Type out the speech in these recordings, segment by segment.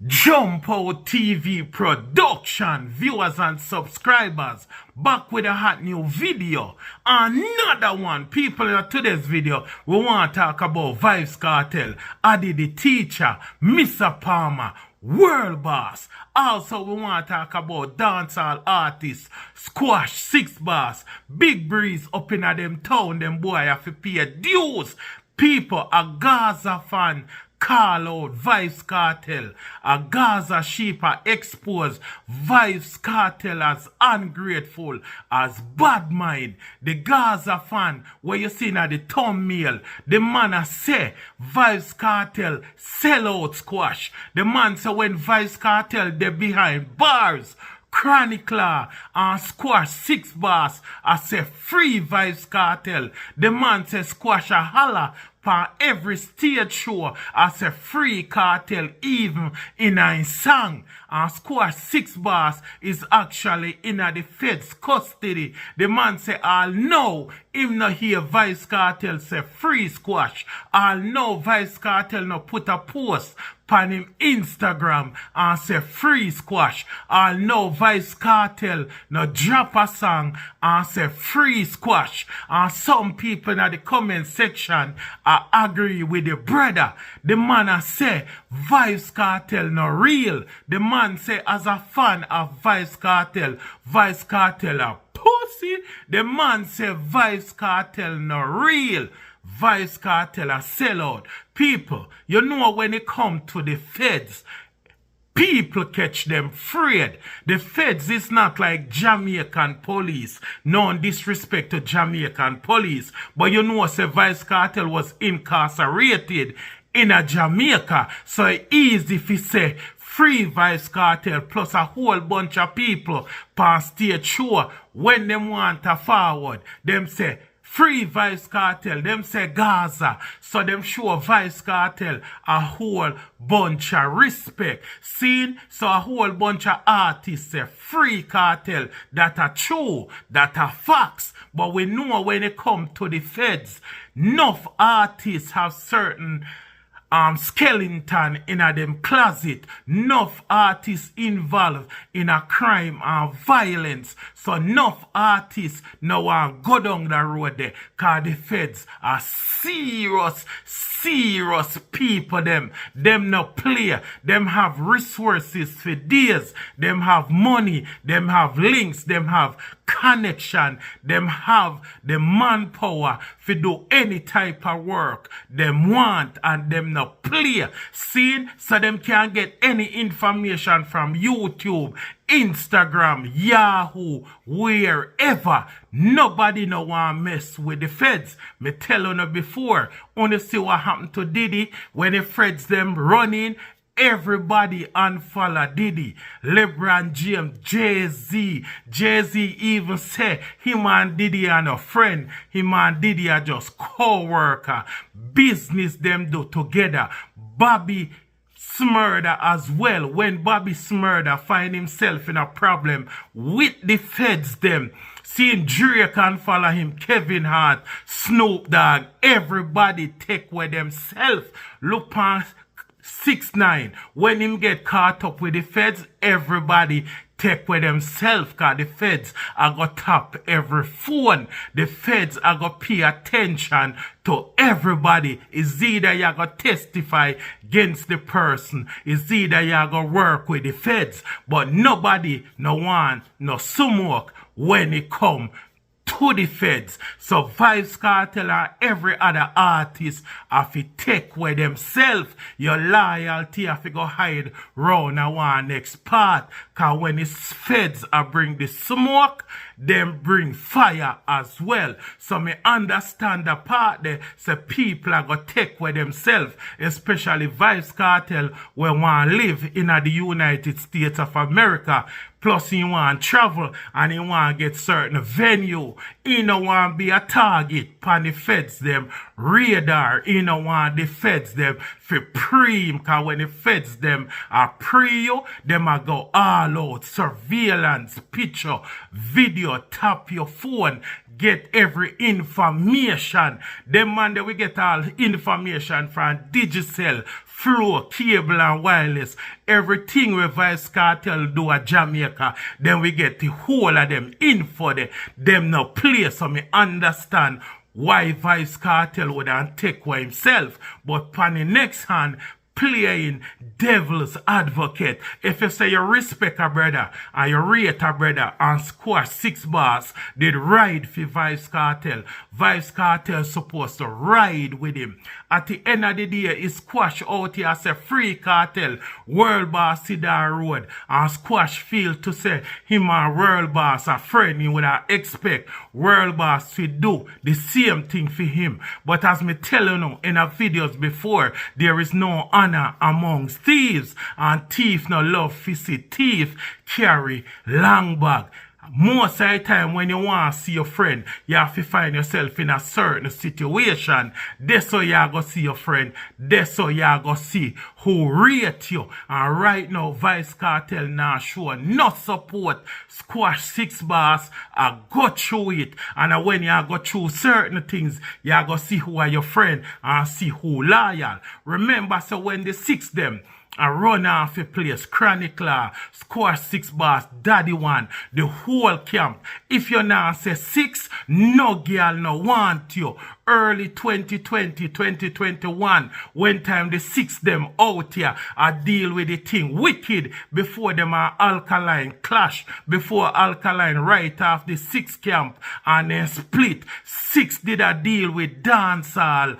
Jump Out TV production, viewers and subscribers, back with a hot new video. Another one. People, in today's video, we want to talk about Vybz Kartel, Adi the Teacher, Mr. Palmer, World Boss. Also, we want to talk about dancehall artists, Squash, 6ixBoss, Big Breeze up in a them town, them boy have to pay dues. People, a Gaza fan, call out Vybz Kartel. A Gaza sheep are exposed Vybz Kartel as ungrateful, as bad mind. The Gaza fan, where you see now the thumbnail, the man a say Vybz Kartel sell out Squash. The man say when Vybz Kartel they behind bars, Chronicler and Squash 6ixBoss, I say free Vybz Kartel. The man say Squash a holla for every stage show. I say free Kartel even in a song. And Squash 6ixBoss is actually in the feds custody. The man say I'll know him no hear Vybz Kartel say free Squash. I'll know Vybz Kartel no put a post on him Instagram and say free Squash. I'll know Vybz Kartel no drop a song and say free Squash. And some people in the comment section agree with the brother. The man a say Vybz Kartel no real. The man say as a fan of Vybz Kartel a pussy. The man say Vybz Kartel no real. Vybz Kartel a sellout. People, you know when it come to the feds, people catch them afraid. The feds is not like Jamaican police. No disrespect to Jamaican police. But you know say Vybz Kartel was incarcerated in a Jamaica. So it's easy if you say free Vybz Kartel plus a whole bunch of people past stage show when them want to forward. Them say free Vybz Kartel, them say Gaza. So them show Vybz Kartel a whole bunch of respect. Seen? So a whole bunch of artists say free Kartel. That are true, that are facts. But we know when it come to the feds, enough artists have certain skeleton in a them closet. Enough artists involved in a crime and violence. So enough artists now want go down the road there. Cause the feds are serious people them. Them no play. Them have resources for days. Them have money. Them have links. Them have connection. Them have the manpower to do any type of work them want, and them no play. See? So them can't get any information from YouTube, Instagram, Yahoo, wherever. Nobody no want mess with the feds. Me tell you before. Only see what happened to Diddy when the feds them running. Everybody unfollow Diddy. LeBron James, Jay-Z. Jay-Z even say him and Diddy are no friend. Him and Diddy are just co-worker. Business them do together. Bobby Smurder as well. When Bobby Smurder find himself in a problem with the feds them, seeing Drake and follow him, Kevin Hart, Snoop Dogg, everybody take with themselves. Look past 6ix9ine. When him get caught up with the feds, everybody take with themselves, cause the feds are gonna tap every phone. The feds are gonna pay attention to everybody. It's either you gonna testify against the person, it's either you gonna work with the feds. But nobody no want no smoke when it come to the feds. So Vybz Kartel and every other artist have to take with themselves. Your loyalty have to go hide round a one next part. Cause when the feds are bring the smoke, them bring fire as well. So me understand the part there. So people are going to take with themselves. Especially Vybz Kartel when want to live in the United States of America. Plus he want to travel and he want to get certain venue. He don't want to be a target on the feds them radar. He don't want the feds them for pre. Because when the feds them are pre you, them are go all out. Surveillance, picture, video, tap your phone. Get every information. Them man that we get all information from Digicel, flow, cable and wireless. Everything we Vybz Kartel do at Jamaica, then we get the whole of them info there. Them no play, so me understand why Vybz Kartel wouldn't take for himself. But on the next hand, playing devil's advocate. If you say you respect a brother and you rate a brother and squash 6ixBoss did ride for Vybz Kartel, Vybz Kartel supposed to ride with him. At the end of the day, he squash out here as a free cartel. World Boss see that road and squash feel to say him and World Boss a friend. He would expect World Boss to do the same thing for him. But as me tell you in our videos before, there is no honor amongst thieves, and thief no love to see thief carry long bag. Most of the time when you want to see your friend, you have to find yourself in a certain situation. That's how you go see your friend. That's how you go see who rate you. And right now, Vybz Kartel now show no support. Squash 6ixBoss, I go through it. And when you go through certain things, you go see who are your friend and see who loyal. Remember, so when the 6 them, I run off a place, Chronicler, Squash 6ixBoss, Daddy One, the whole camp. If you now say 6, no girl no want you. Early 2020, 2021, when time the 6 them out here, I deal with the thing wicked before them are Alkaline clash, before Alkaline right off the 6 camp and then split. 6 did a deal with Dancehall,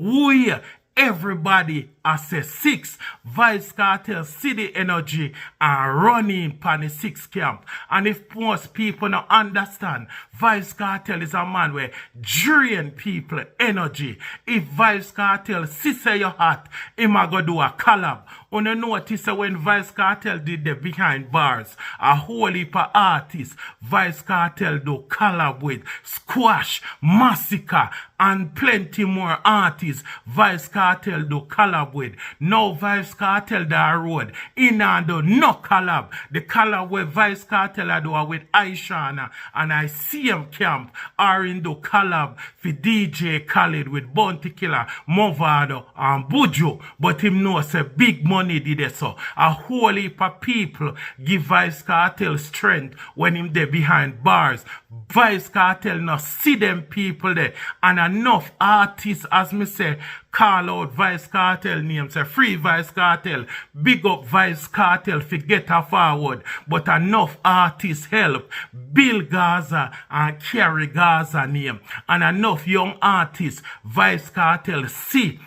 we everybody I say 6. Vybz Kartel see the energy and running pan the 6 camp. And if most people don't understand, Vybz Kartel is a man where drain people energy. If Vybz Kartel see say you hot, him a go do a collab. On the notice when Vybz Kartel did the behind bars, a whole heap of artists, Vybz Kartel do collab with Squash, Massacre, and plenty more artists Vybz Kartel do collab with. No Vybz Kartel da road. In and do no collab. The collab where Vybz Kartel do with Aishana and I see him camp are in the collab for DJ Khaled with Bounty Killer, Movado and Buju. But him knows a big money did it so. A whole heap of people give Vybz Kartel strength when him there behind bars. Vybz Kartel no see them people there. And enough artists, as me say, call out Vybz Kartel name, say free Vybz Kartel, big up Vybz Kartel, forget her forward. But enough artists help build Gaza and carry Gaza name. And enough young artists Vybz Kartel see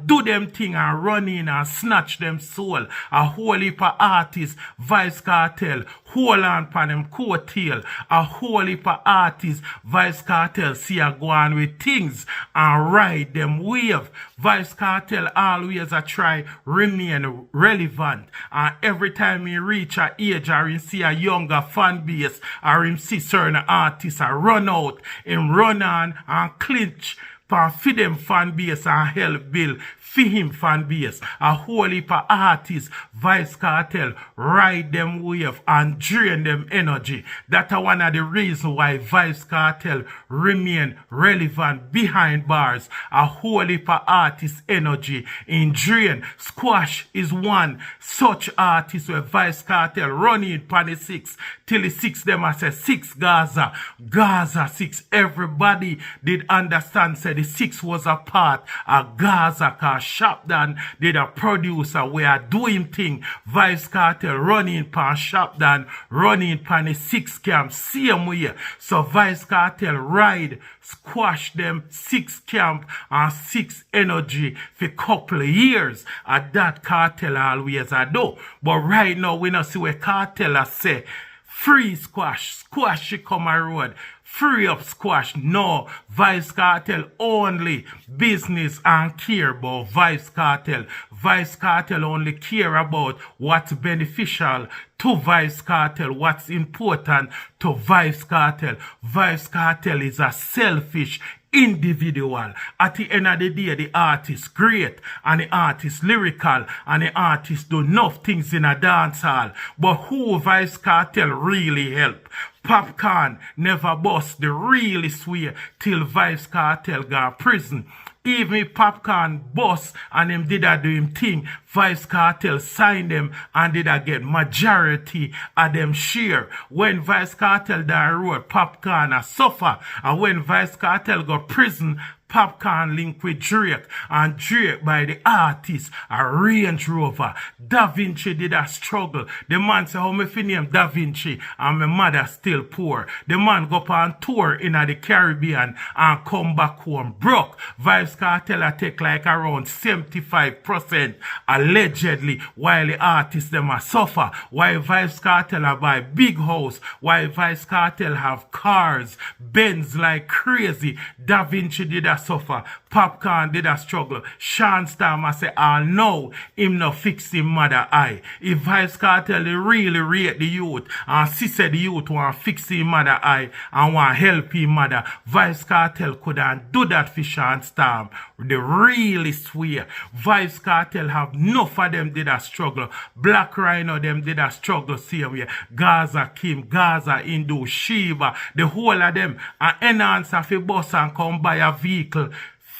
do them thing and run in and snatch them soul. A whole heap of artists, Vybz Kartel, hold on pan them coattail. A whole heap of artists, Vybz Kartel see a go on with things and ride them wave. Vybz Kartel always a try remain relevant. And every time he reach a age or he see a younger fan base or him see certain artists a run out, him run on and clinch for them fan base and help build for him fan base. A whole heap of artists, Vybz Kartel, ride them wave and drain them energy. That's one of the reasons why Vybz Kartel remain relevant behind bars. A whole heap of artists energy in drain. Squash is one such artist where Vybz Kartel running pan the 6 till the 6 them I say 6 Gaza. Gaza 6. Everybody did understand say the 6 was a part of Gaza cause Shopdan did a producer where doing thing. Vybz Kartel running pan Shopdan, running pan the 6 camp same way. So Vybz Kartel ride, squash them 6 camp and 6 energy for couple of years. At that Kartel always I do. But right now we not see where Kartel say free Squash. Squash she come a road. Free up Squash. No. Vybz Kartel only business and care about Vybz Kartel. Vybz Kartel only care about what's beneficial to Vybz Kartel, what's important to Vybz Kartel. Vybz Kartel is a selfish individual. At the end of the day, the artist great and the artist lyrical and the artist do enough things in a dance hall. But who Vybz Kartel really help? Popcorn never bust the really swear till Vybz Kartel got prison. Even if Popcorn bust and him did do him thing, Vybz Kartel signed them and did get majority of them share. When Vybz Kartel die road, Popcorn a suffer. And when Vybz Kartel go prison, Popcorn link with Drake, and Drake by the artist a Range Rover. Da Vinci did a struggle. The man say, how me fi name Da Vinci and my mother still poor. The man go on tour in the Caribbean and come back home broke. Vybz Kartel a take like around 75% allegedly, while the artists them a suffer. While Vybz Kartel a buy big house, while Vybz Kartel have cars, Benz like crazy. Da Vinci did a suffer. Popcorn did a struggle. Sean Starmer say, I know him no fix him mother eye. If Vybz Kartel really rate the youth and she said the youth want fix him mother eye and want help him mother, Vybz Kartel couldn't do that for Sean Starmer. They really swear. Vybz Kartel have enough of them did a struggle. Black Rhino them did a struggle same way. Gaza Kim, Gaza Hindu, Shiva, the whole of them and enhance of a bus and come buy a vehicle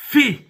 fee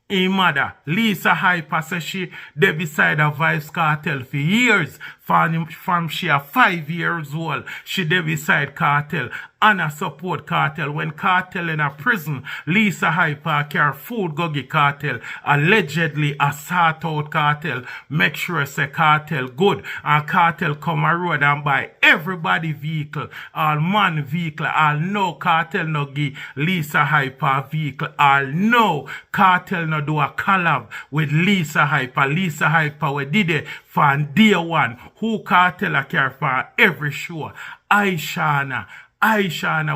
in mother. Lisa Hyper says she they beside a Vybz Kartel for years. From she a 5 years old, she dey beside Kartel and a support Kartel. When Kartel in a prison, Lisa Hyper carry food go give Kartel. Allegedly assault out Kartel. Make sure say Kartel good. And Kartel come a road and buy everybody vehicle. All man vehicle. All no Kartel no give Lisa Hyper vehicle. All no Kartel no do a collab with Lisa Hyper. Lisa Hyper we did it from day one. Who Kartel a carry for every show? Aishana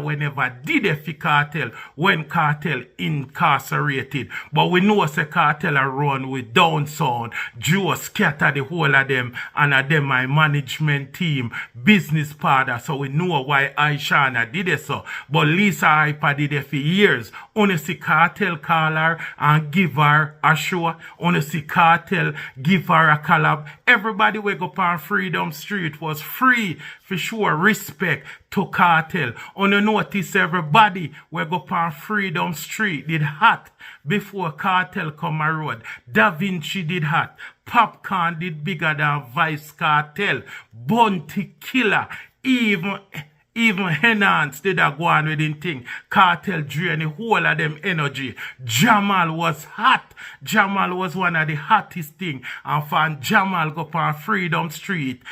whenever did it for Kartel when Kartel incarcerated. But we know say Kartel a run with down sound. Joe scatter the whole of them and a them my management team, business partner. So we know why Aishana did it so. But Lisa Hyper did it for years. Only see Kartel call her and give her a show. Only see Kartel give her a collab. Everybody wake up on Freedom Street was free for sure. Respect to Kartel. On you notice everybody we go on Freedom Street did hot before Kartel come a road. Da Vinci did hot. Popcorn did bigger than Vybz Kartel. Bounty Killer. Even Henance did a go on with him thing. Kartel drain the whole of them energy. Jamal was hot. Jamal was one of the hottest thing. And from Jamal go on Freedom Street,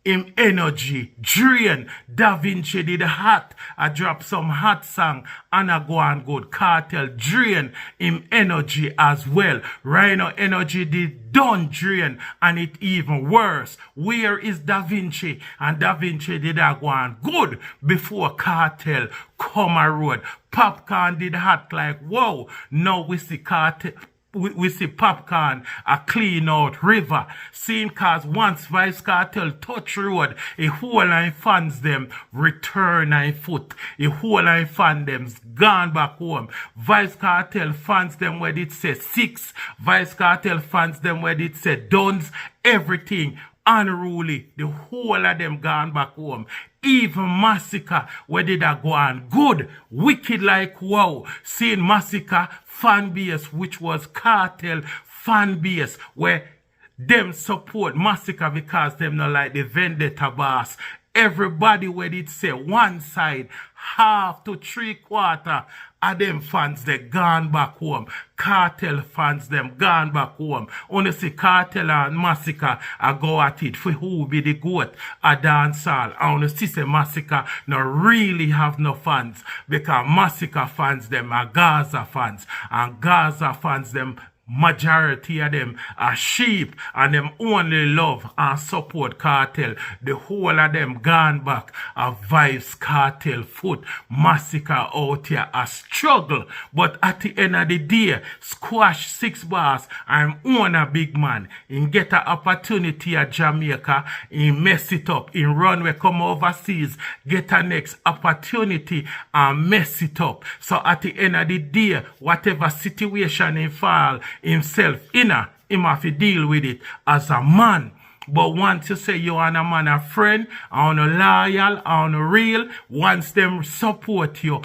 him energy drain. Da Vinci did hot. I drop some hot song and I go on good. Kartel drain him energy as well. Rhino energy did done drain and it even worse. Where is Da Vinci? And Da Vinci did a go on good before Kartel come a road. Popcorn did hot like whoa. Now we see Kartel. We see Popcorn a clean out river. Seeing cause once Vybz Kartel touch road, a whole line fans them return on foot. A whole line fan them's gone back home. Vybz Kartel fans them where it say 6. Vybz Kartel fans them where it say Duns. Everything unruly. The whole of them gone back home. Even Massacre where did I go on good. Wicked like wow. Seeing Massacre fan base which was Kartel fan base where them support Massacre because them not like the Vendetta boss. Everybody where it say one side, half to 3/4 of them fans they gone back home. Kartel fans them gone back home. Only see Kartel and Massacre I go at it for who be the goat a dancehall. I only see say Massacre no really have no fans because Massacre fans them are Gaza fans and Gaza fans them majority of them are sheep and them only love and support Kartel. The whole of them gone back a Vybz Kartel foot. Massacre out here a struggle. But at the end of the day, squash 6ixBoss and own a big man. In get an opportunity at Jamaica, in mess it up. In runway come overseas, get a next opportunity and mess it up. So at the end of the day, whatever situation in fall, himself him have to deal with it as a man. But once you say you and a man a friend, and a loyal, and a real, once them support you,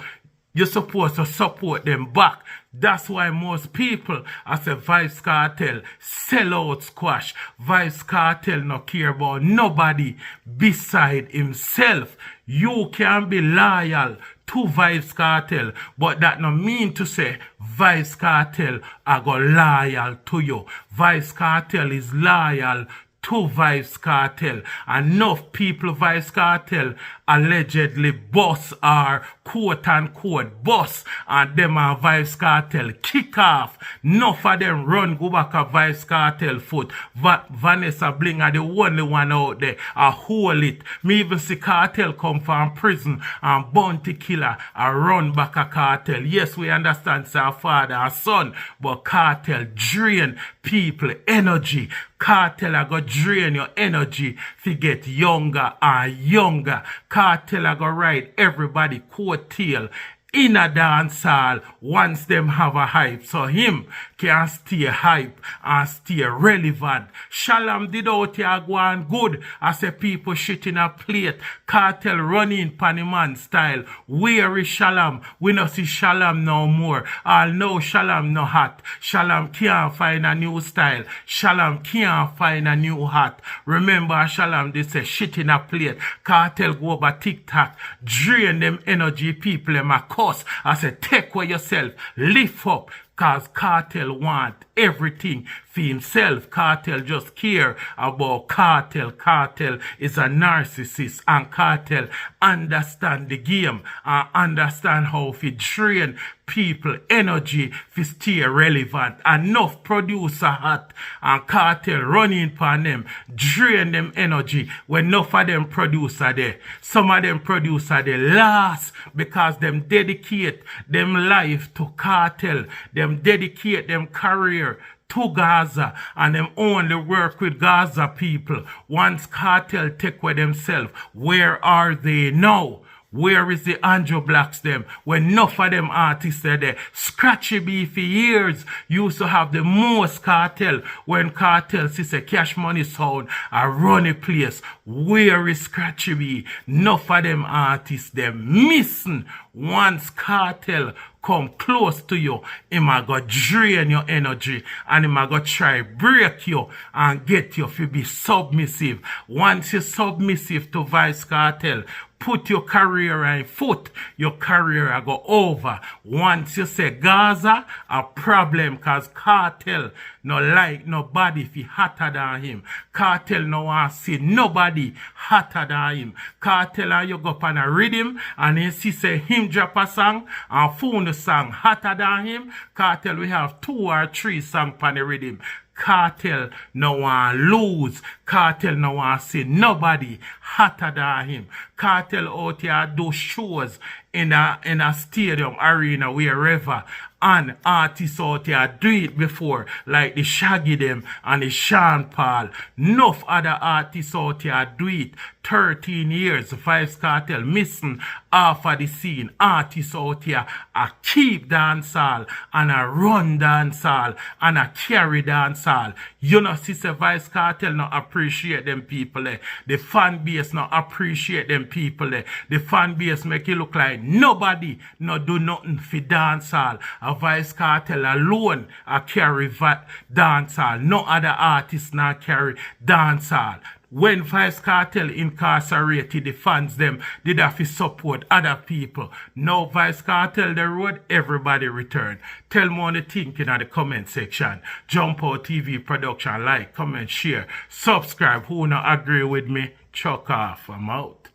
you're supposed to support them back. That's why most people, as a Vybz Kartel, sell out squash. Vybz Kartel no care about nobody beside himself. You can be loyal to Vybz Kartel, but that no mean to say Vybz Kartel are go loyal to you. Vybz Kartel is loyal to Vybz Kartel. Enough people Vybz Kartel allegedly boss or quote unquote boss, and them and Vybz Kartel kick off. Enough of them run go back a Vybz Kartel foot. Vanessa Bling are the only one out there a hold it. Me even see Kartel come from prison and bounty killer a run back a Kartel. Yes, we understand it's our father and son, but Kartel drain people energy. Kartel are go drain your energy to get younger and younger. Kartel are go ride everybody coattail in a dancehall once them have a hype, so him can stay hype and stay relevant. Shalom did out here go on good. I say people shit in a plate. Kartel running Paniman style. Where is Shalom? We no see Shalom no more. All know Shalom no hot. Shalom can't find a new style. Shalom can't find a new hat. Remember Shalom they say shit in a plate. Kartel go over TikTok. Drain them energy people them a cuss. I say take away yourself. Lift up. Cause Kartel want everything for himself. Kartel just care about Kartel. Kartel is a narcissist, and Kartel understand the game and understand how to drain people energy to stay relevant. Enough producer hot and Kartel running upon them, drain them energy when enough of them producer there. Some of them producer they last because them dedicate them life to Kartel. Them dedicate them career to Gaza, and them only work with Gaza people. Once Kartel take with themselves, where are they now? Where is the Andrew Blacks them? When enough of them artists are there. Scratchy B for years used to have the most Kartel. When Kartel sees a Cash Money sound, a runny place. Where is Scratchy B? Enough of them artists them missing. Once Kartel come close to you, him a go drain your energy and him a go try break you and get you to be submissive. Once you're submissive to Vybz Kartel, put your career on foot, your career a go over. Once you say Gaza, a problem, cause Kartel no like nobody fi hotter than him. Kartel no want see nobody hotter than him. Kartel and you go up on a rhythm and he see say him drop a song and phone the song hotter than him. Kartel we have 2 or 3 songs on the rhythm. Kartel no want lose. Kartel no want see nobody hotter than him. Kartel out here do shows in a stadium, arena, wherever. And artists out here do it before, like the Shaggy them and the Sean Paul. Enough other artists out here do it. 13 years, Vybz Kartel missing half of the scene. Artists out here a keep dancehall and a run dancehall and a carry dancehall. You know, sister Vybz Kartel not appreciate them people there. The fan base not appreciate them people there. The fan base make it look like nobody no do nothing for dancehall. A Vybz Kartel alone a carry dancehall. No other artists not carry dancehall. When Vybz Kartel incarcerated, the fans them did have to support other people. Now Vybz Kartel the road, everybody return. Tell me what you think in the comment section. Jump Out TV production, like, comment, share, subscribe. Who not agree with me, chuck off. I'm out.